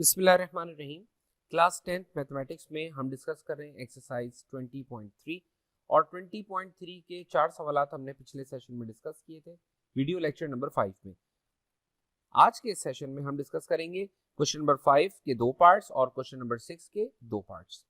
बिस्मिल्लाहिर्रहमानिर्रहीम। Class 10th mathematics में हम डिस्कस कर रहे हैं एक्सरसाइज 20.3 और 20.3 के 4 सवालात हमने पिछले सेशन में डिस्कस किए थे वीडियो लेक्चर नंबर 5 में। आज के इस सेशन में हम डिस्कस करेंगे क्वेश्चन नंबर 5 के 2 पार्ट्स और क्वेश्चन नंबर 6 के 2 पार्ट्स।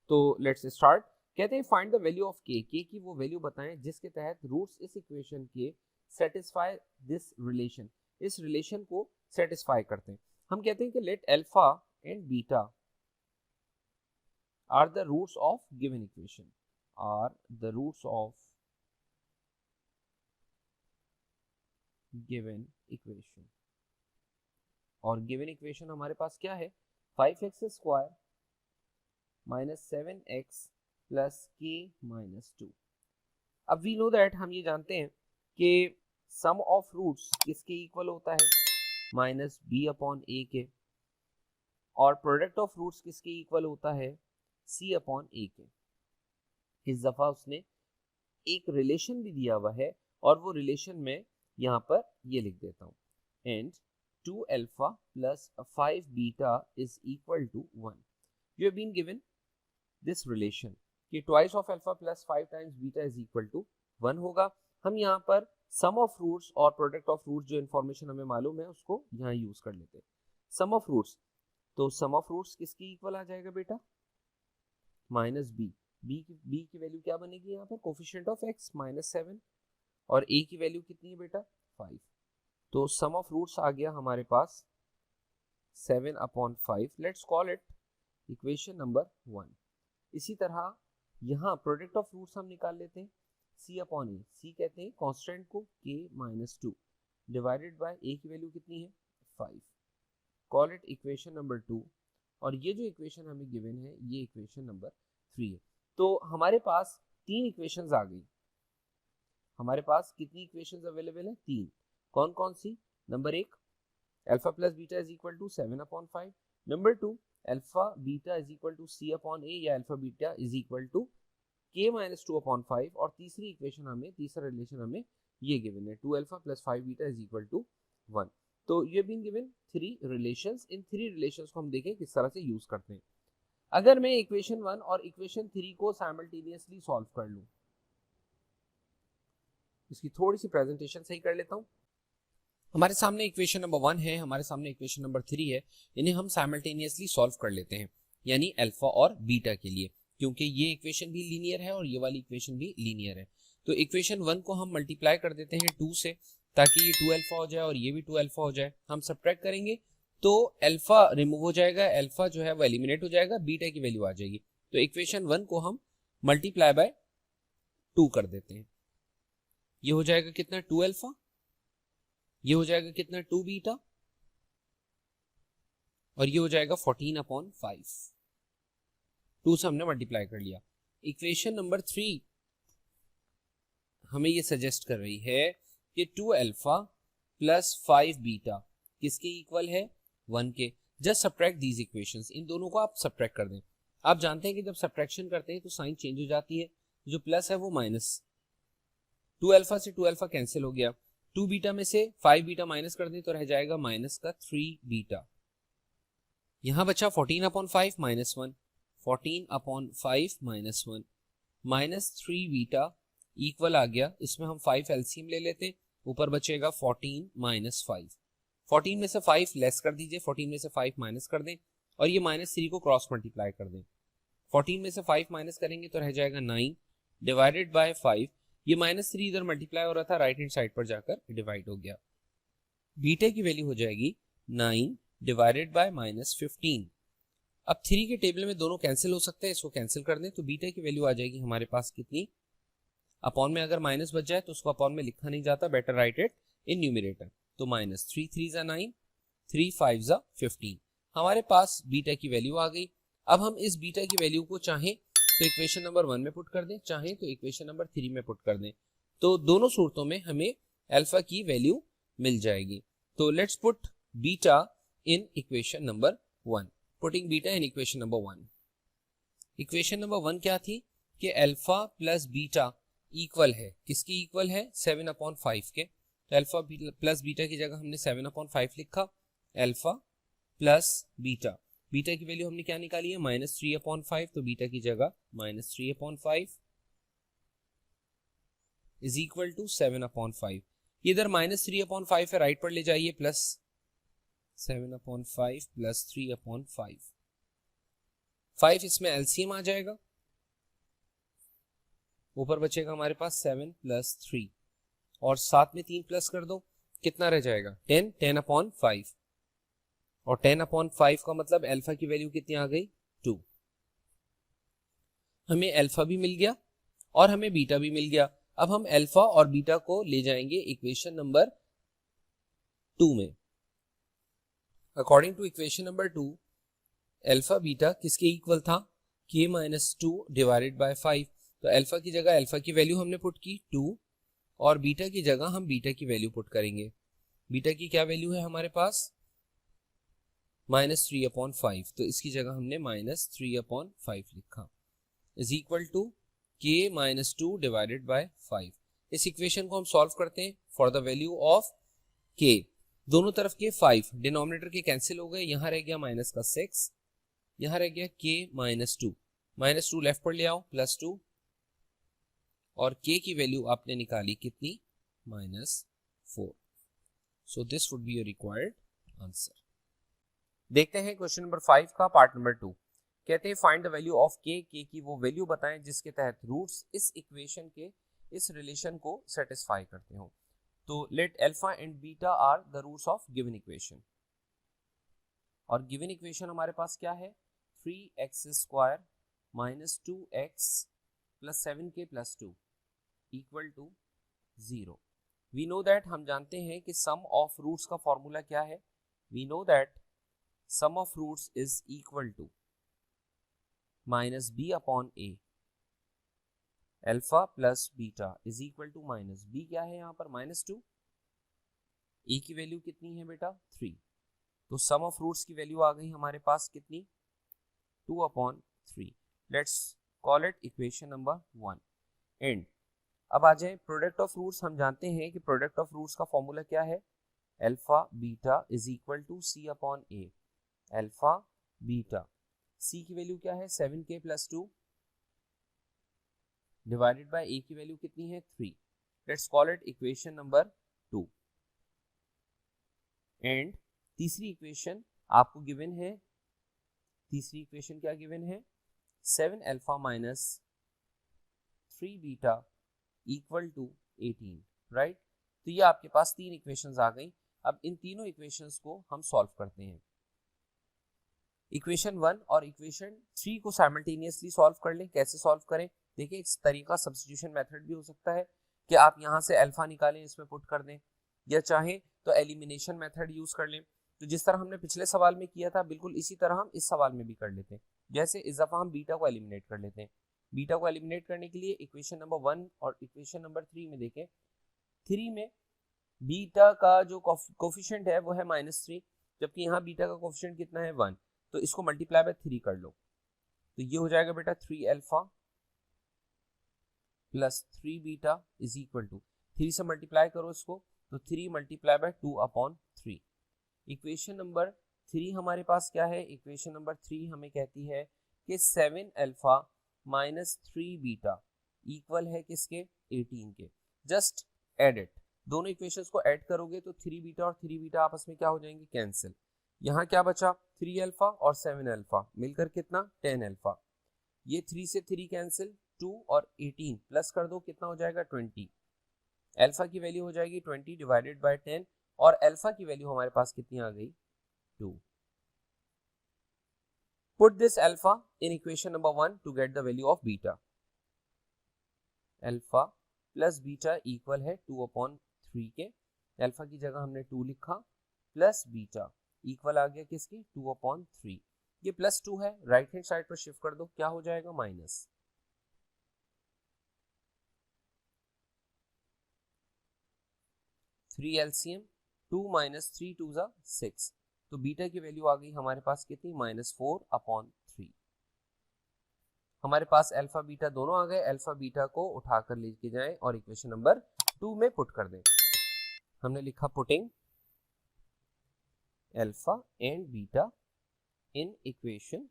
तो लेट्स स्टार्ट। कहते हैं फाइंड द वैल्यू ऑफ के की वो वैल्यू बताएं जिसके तहत रूट्स इस इक्वेशन के सेटिस्फाई दिस रिलेशन, इस रिलेशन को सेटिस्फाई करते हैं। हम कहते हैं कि let alpha and beta are the roots of given equation, are the roots of given equation. और गिवन इक्वेशन हमारे पास क्या है? 5x square minus 7x plus k minus 2। अब वी नो दैट, हम ये जानते हैं कि सम ऑफ रूट्स किसके इक्वल होता है? माइनस बी अपॉन ए के। और प्रोडक्ट ऑफ रूट्स किसके इक्वल होता है? सी अपॉन ए के। इस दफा उसने एक रिलेशन भी दिया हुआ है और वो रिलेशन में यहाँ पर ये लिख देता हूँ, and 2 alpha plus 5 beta is equal to 1। You have been given this relation कि twice of alpha plus 5 times beta is equal to 1 होगा। हम यहाँ पर सम ऑफ रूट्स और प्रोडक्ट ऑफ रूट्स जो इन्फॉर्मेशन हमें मालूम है उसको यहाँ यूज कर लेते हैं। सम ऑफ रूट्स, तो सम ऑफ रूट्स किसकी इक्वल आ जाएगा बेटा? Minus b. बी की वैल्यू क्या बनेगी यहाँ पर? कोफिशिएंट ऑफ एक्स माइनस 7, और ए की वैल्यू कितनी है बेटा? 5। तो सम ऑफ रूट्स आ गया हमारे पास 7 upon 5। Let's call it equation number 1। इसी तरह यहाँ प्रोडक्ट ऑफ रूट्स हम निकाल लेते हैं, सी अपॉन ए। सी कहते हैं कांस्टेंट को, के माइनस 2 डिवाइडेड बाय ए की वैल्यू कितनी है? 5। Call it equation number 2। और ये जो इक्वेशन हमें गिवन है ये इक्वेशन नंबर 3 है। तो हमारे पास 3 इक्वेशंस आ गई। हमारे पास कितनी इक्वेशंस अवेलेबल है? 3। कौन कौन सी? Number 1, alpha plus beta is equal to 7 upon 5। Number 2, alpha beta is equal to C upon A, या alpha beta is equal to k minus 2 upon 5। और तीसरी इक्वेशन हमें, तीसरा रिलेशन हमें ये गिवन है, 2 alpha plus 5 beta is equal to 1। तो ये बीन गिवन 3 रिलेशंस। इन 3 रिलेशंस को हम देखें किस तरह से यूज करते हैं। अगर मैं इक्वेशन 1 और इक्वेशन 3 को साइमल्टेनियसली सॉल्व कर लूं, इसकी थोड़ी सी प्रेजेंटेशन सही कर लेता हूं। हमारे सामने इक्वेशन नंबर 1 है, हमारे सामने इक्वेशन नंबर 3 है। इन्हें हम साइमल्टेनियसली सॉल्व कर लेते हैं, यानी अल्फा और बीटा के लिए, क्योंकि ये इक्वेशन भी लीनियर है और ये वाली इक्वेशन भी लीनियर है। तो इक्वेशन 1 को हम मल्टीप्लाई कर देते हैं 2 से, ताकि ये 2 अल्फा हो जाए और ये भी 2 अल्फा हो जाए। हम सब्ट्रैक्ट करेंगे तो अल्फा रिमूव हो जाएगा, अल्फा जो है वो एलिमिनेट हो जाएगा, बीटा की वैल्यू आ जाएगी। तो इक्वेशन 1 को हम मल्टीप्लाई बाय 2 कर देते हैं। ये हो जाएगा कितना? 2 अल्फा। ये हो जाएगा कितना? 2 बीटा। और ये हो जाएगा 14 अपॉन 5। 2 से हमने मल्टीप्लाई कर लिया। इक्वेशन नंबर 3 हमें ये सजेस्ट कर रही है कि 2 अल्फा प्लस 5 बीटा किसके इक्वल है? 1 के। जस्ट सब्ट्रैक्ट दीज इक्वेशंस, इन दोनों को आप सब्ट्रैक्ट कर दें। आप जानते हैं कि जब सब्ट्रैक्शन करते हैं तो साइन चेंज हो जाती है, जो प्लस है वो माइनस। 2 अल्फा से 2 अल्फा कैंसिल हो गया, 2 बीटा में से 5 बीटा माइनस कर दें तो रह जाएगा माइनस का 3 बीटा। यहां बचा 14 upon 5 minus 1, 14 upon 5 minus 1, minus 3 beta equal आ गया। इसमें हम 5 एलसीएम ले लेते हैं, ऊपर बचेगा 14 माइनस 5। 14 में से 5 लेस कर दीजिए, 14 में से 5 माइनस कर दें और ये माइनस 3 को क्रॉस मल्टीप्लाई कर दें। 14 में से 5 माइनस करेंगे तो रह जाएगा 9 डिवाइडेड बाय 5। ये माइनस 3 इधर मल्टीप्लाई हो रहा था, राइट हैंड साइड पर जाकर डिवाइड हो गया। बीटा की वैल्यू हो जाएगी 9 डिवाइडेड बाय माइनस 15। अब 3 के टेबल में दोनों कैंसिल हो सकते हैं, इसको कैंसिल कर दें तो बीटा की वैल्यू आ जाएगी हमारे पास कितनी? अपॉन में अगर माइनस बच जाए तो उसको अपॉन में लिखा नहीं जाता, better right it in numerator. तो माइनस 3 3 जा 9, 3 5 जा 15। हमारे पास बीटा की वैल्यू आ गई। अब हम इस बीटा की वैल्यू को चाहें तो इक्वेशन नंबर 1 में पुट कर दें, चाहें तो इक्वेशन नंबर 3 में पुट कर दें। तो दोनों सूरतों में हमें अल्फा की वैल्यू मिल जाएगी। तो let's put beta in equation number 1। Putting beta in equation number 1। Equation number 1 क्या थी? कि अल्फा प्लस बीटा इक्वल है, किसकी इक्वल है? 7 अपॉन 5 के। तो अल्फा प्लस बीटा की जगह हमने 7 अपॉन 5 लिखा, अल्फा प्लस बीटा, बीटा की वैल्यू हमने क्या निकाली है -3/5, तो बीटा की जगह -3/5 इज इक्वल टू 7/5। इधर -3/5 है, राइट पर ले जाइए, प्लस 7/5 प्लस 3/5, 5 इसमें एलसीएम आ जाएगा, ऊपर बचेगा हमारे पास 7 प्लस 3 और साथ में 3 प्लस कर दो, कितना रह जाएगा 10, 10/5 और 10/5 का मतलब अल्फा की वैल्यू कितनी आ गई 2। हमें अल्फा भी मिल गया और हमें बीटा भी मिल गया। अब हम अल्फा और बीटा को ले जाएंगे इक्वेशन नंबर 2 में। According to equation number 2 alpha beta किसके इक्वल था k-2 डिवाइडेड बाय 5। तो अल्फा की जगह अल्फा की वैल्यू हमने पुट की 2 और बीटा की जगह हम बीटा की वैल्यू पुट करेंगे। बीटा की क्या वैल्यू है हमारे पास -3/5, तो इसकी जगह हमने -3/5 लिखा is equal to k-2 divided by 5। इस इक्वेशन को हम सॉल्व करते हैं for the value of k। दोनों तरफ के 5 डिनोमिनेटर के कैंसिल हो गए, यहां रह गया माइनस का 6, यहां रह गया k-2, -2 लेफ्ट पर ले आओ +2 और k की वैल्यू आपने निकाली कितनी -4। So this would be your required answer. देखते हैं क्वेश्चन नंबर 5 का पार्ट नंबर 2। कहते हैं find the value of k की वो वैल्यू बताएं जिसके तहत रूट्स इस इक्वेशन के इस रिलेशन को सेटिस्फाई करते हो। तो let alpha and beta are the roots of given equation, और गिवन इक्वेशन हमारे पास क्या है 3x² - 2x + 7k + 2 = 0। We know that, हम जानते हैं कि सम ऑफ रूट्स का फॉर्मूला क्या है। We know that sum of roots is equal to -b/a, alpha plus beta is equal to -b क्या है यहाँ पर -2, a की वैल्यू कितनी है बेटा 3, तो सम ऑफ रूट्स की वैल्यू आ गई हमारे पास कितनी 2/3। Let's call it equation number 1 and अब आ जाए प्रोडक्ट ऑफ रूट्स। हम जानते हैं कि प्रोडक्ट ऑफ रूट्स का फॉर्मूला क्या है alpha beta is equal to c/a, alpha beta c की वैल्यू क्या है 7k + 2 डिवाइडेड बाय a की वैल्यू कितनी है 3। Let's call it equation number 2 and तीसरी इक्वेशन आपको गिवन है, तीसरी इक्वेशन क्या गिवन है 7α - 3β = 18, राइट। तो ये आपके पास तीन इक्वेशंस आ गई। अब इन तीनों इक्वेशंस को हम सॉल्व करते हैं। इक्वेशन 1 और इक्वेशन 3 को साइमल्टेनियसली सॉल्व कर लें। कैसे सॉल्व करें देखिए, इस तरीका सब्स्टिट्यूशन मेथड भी हो सकता है कि आप यहाँ से अल्फा निकालें इसमें पुट कर दें, या चाहें तो एलिमिनेशन मेथड यूज कर लें। तो जिस तरह हमने पिछले सवाल में किया था बिल्कुल इसी तरह हम इस सवाल में भी कर लेते हैं। जैसे इस दफा हम बीटा को एलिमिनेट कर लेते हैं। बीटा को एलिमिनेट करने के लिए इक्वेशन नंबर 1 और इक्वेशन नंबर 3 में देखें, 3 में बीटा का जो कोफिशिएंट है वो है -3, जबकि यहाँ बीटा का कोफिशिएंट कितना है 1, तो इसको मल्टीप्लाई बाय 3 कर लो, तो ये हो जाएगा बेटा 3α + 3β = 3 से मल्टीप्लाई करो इसको, तो 3 × 2/3। इक्वेशन नंबर 3 हमारे पास क्या है, इक्वेशन नंबर 3 हमें कहती है कि 7α - 3β इक्वल है किसके 18 के। जस्ट एड इट, दोनों इक्वेशंस को ऐड करोगे तो 3β और 3β आपस में क्या हो जाएंगे कैंसिल। यहाँ क्या बचा 3α और 7α मिलकर कितना 10α, ये 3 से 3 कैंसिल, 2 और 18 प्लस कर दो कितना हो जाएगा 20। अल्फा की वैल्यू हो जाएगी 20 डिवाइडेड बाय 10 और अल्फा की वैल्यू हमारे पास कितनी आ गई 2। Put this alpha in equation number 1 to get the value of beta. Alpha plus beta equal है 2/3 के, अल्फा की जगह हमने 2 लिखा, प्लस बीटा इक्वल आ गया किसकी 2/3। ये +2 है, राइट हैंड साइड पर शिफ्ट कर दो, क्या हो जाएगा माइनस। थ्री एलसीएम 2 - 3 2 = 6, तो बीटा की वैल्यू आ गई हमारे पास कितनी -4/3। हमारे पास अल्फा बीटा दोनों आ गए। अल्फा बीटा को उठाकर लेके जाएं और इक्वेशन नंबर 2 में पुट कर दें। हमने लिखा putting alpha and beta in equation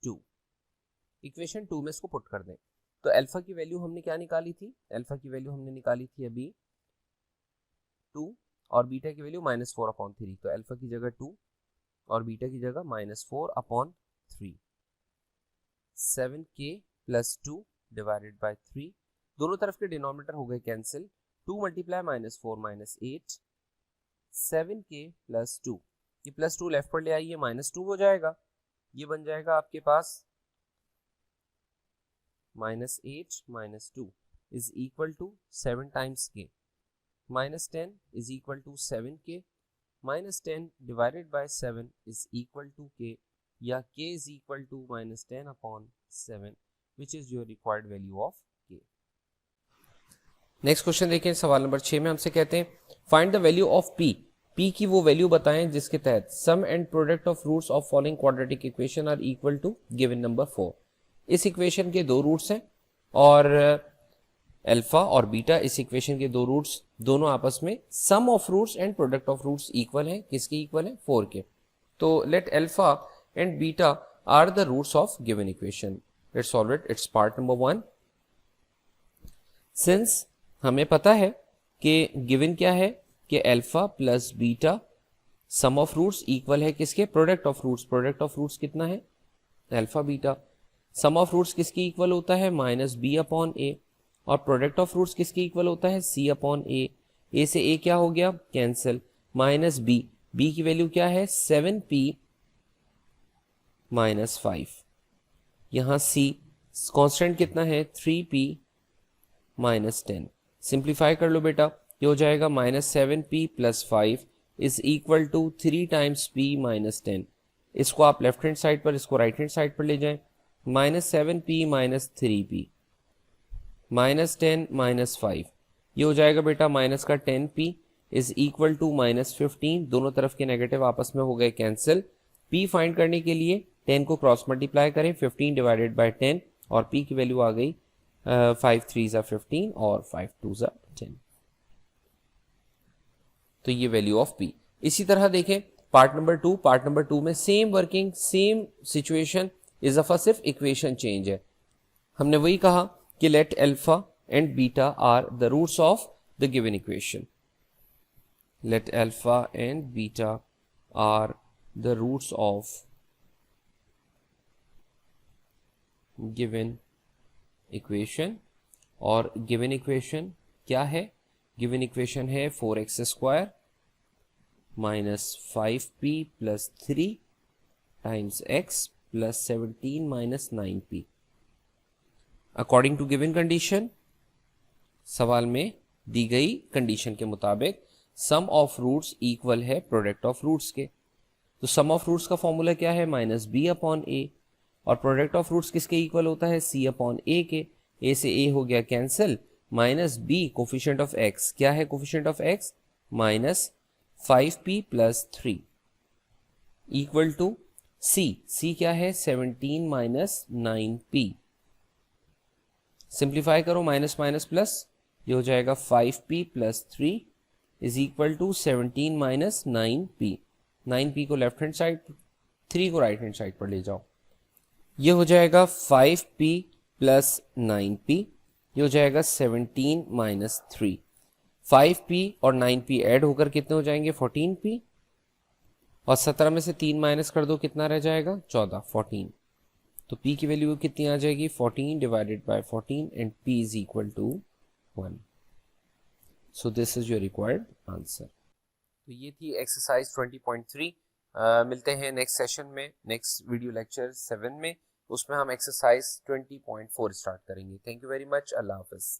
2। Equation 2 में इसको पुट कर दें तो अल्फा की वैल्यू हमने क्या निकाली थी, अल्फा की वैल्यू हमने निकाली थी अभी 2 और बीटा की वैल्यू -4/3। तो अल्फा की जगह 2 और बीटा की जगह -4/3। 7k + 2 डिवाइडेड बाय 3, दोनों तरफ के डिनोमिनेटर हो गए कैंसिल। 2 × -4 -8, 7k + 2, ये +2 लेफ्ट पर ले आइए, -2 हो जाएगा, ये बन जाएगा आपके पास -8 - 2 is equal to 7 times k, -10 is equal to 7k, -10 divided by 7 is equal to k, या k is equal to -10/7 which is your required value of k। Next question देखें, सवाल नंबर 6 में हमसे कहते हैं find the value of p। p की वो वैल्यू बताएं जिसके तहत sum and product of roots of following quadratic equation are equal to given number 4। इस इक्वेशन के दो रूट्स हैं और अल्फा और बीटा इस इक्वेशन के दो रूट्स, दोनों आपस में sum of roots and product of roots equal है। किसके इक्वल है? 4 के। तो let alpha and beta are the roots of given equation. Let's solve it. It's part number 1। Since हमें पता है कि गिवन क्या है कि alpha plus beta sum of roots equal है किसके? Product of roots. Product of roots कितना है? Alpha beta. Sum of roots किसके इक्वल होता है? -b/a। और प्रोडक्ट ऑफ रूट्स किसके इक्वल होता है? c/a। a से a क्या हो गया? कैंसिल। -b, b की वैल्यू क्या है? 7p - 5। यहाँ c कांस्टेंट कितना है? 3p - 10। सिंप्लीफाई कर लो बेटा, ये हो जाएगा -7p + 5 is equal to 3 times p - 10। इसको आप लेफ्ट हैंड साइड पर, इसको राइट हैंड साइड पर ले जाएं। -7p - 3p -10 - 5, ये हो जाएगा बेटा माइनस का 10p इज इक्वल टू -15। दोनों तरफ के नेगेटिव आपस में हो गए कैंसिल। p फाइंड करने के लिए 10 को क्रॉस मल्टीप्लाई करें, 15 डिवाइडेड बाय 10 और p की वैल्यू आ गई 5 3 = 15 और 5 2 = 10। तो ये वैल्यू ऑफ p। इसी तरह देखें पार्ट नंबर 2। पार्ट नंबर 2 में सेम वर्किंग, सेम सिचुएशन, इस दफा सिर्फ इक्वेशन चेंज है। हमने वही कहा कि let alpha and beta are the roots of the given equation. Let alpha and beta are the roots of given equation. और गिवन इक्वेशन क्या है? गिवन इक्वेशन है 4x² - 5p + 3 times x + 17 - 9p। According to given condition, सवाल में दी गई condition के मुताबिक सम ऑफ रूट्स इक्वल है प्रोडक्ट ऑफ रूट्स के। तो सम ऑफ रूट्स का फॉर्मूला क्या है? -b/a। और प्रोडक्ट ऑफ रूट्स किसके इक्वल होता है? c/a के। a से a हो गया cancel. -b coefficient of x क्या है? Coefficient of x -5p + 3 equal to c क्या है? 17 - 9p। सिंप्लीफाई करो, माइनस माइनस प्लस, ये हो जाएगा 5p + 3 is equal to 17 - 9p। 9p को लेफ्ट हैंड साइड, 3 को राइट हैंड साइड पर ले जाओ, ये हो जाएगा 5p + 9p, ये हो जाएगा 17 - 3। 5p और 9p ऐड होकर कितने हो जाएंगे? 14p। और 17 में से 3 माइनस कर दो, कितना रह जाएगा? 14, 14। तो p की वैल्यू कितनी आ जाएगी? 14 divided by 14 and p is equal to 1। So this is your required answer. तो ये थी एक्सरसाइज 20.3। मिलते हैं नेक्स्ट सेशन में, नेक्स्ट वीडियो लेक्चर 7 में। उसमें हम एक्सरसाइज 20.4 स्टार्ट करेंगे। Thank you very much. अल्लाह हाफिज।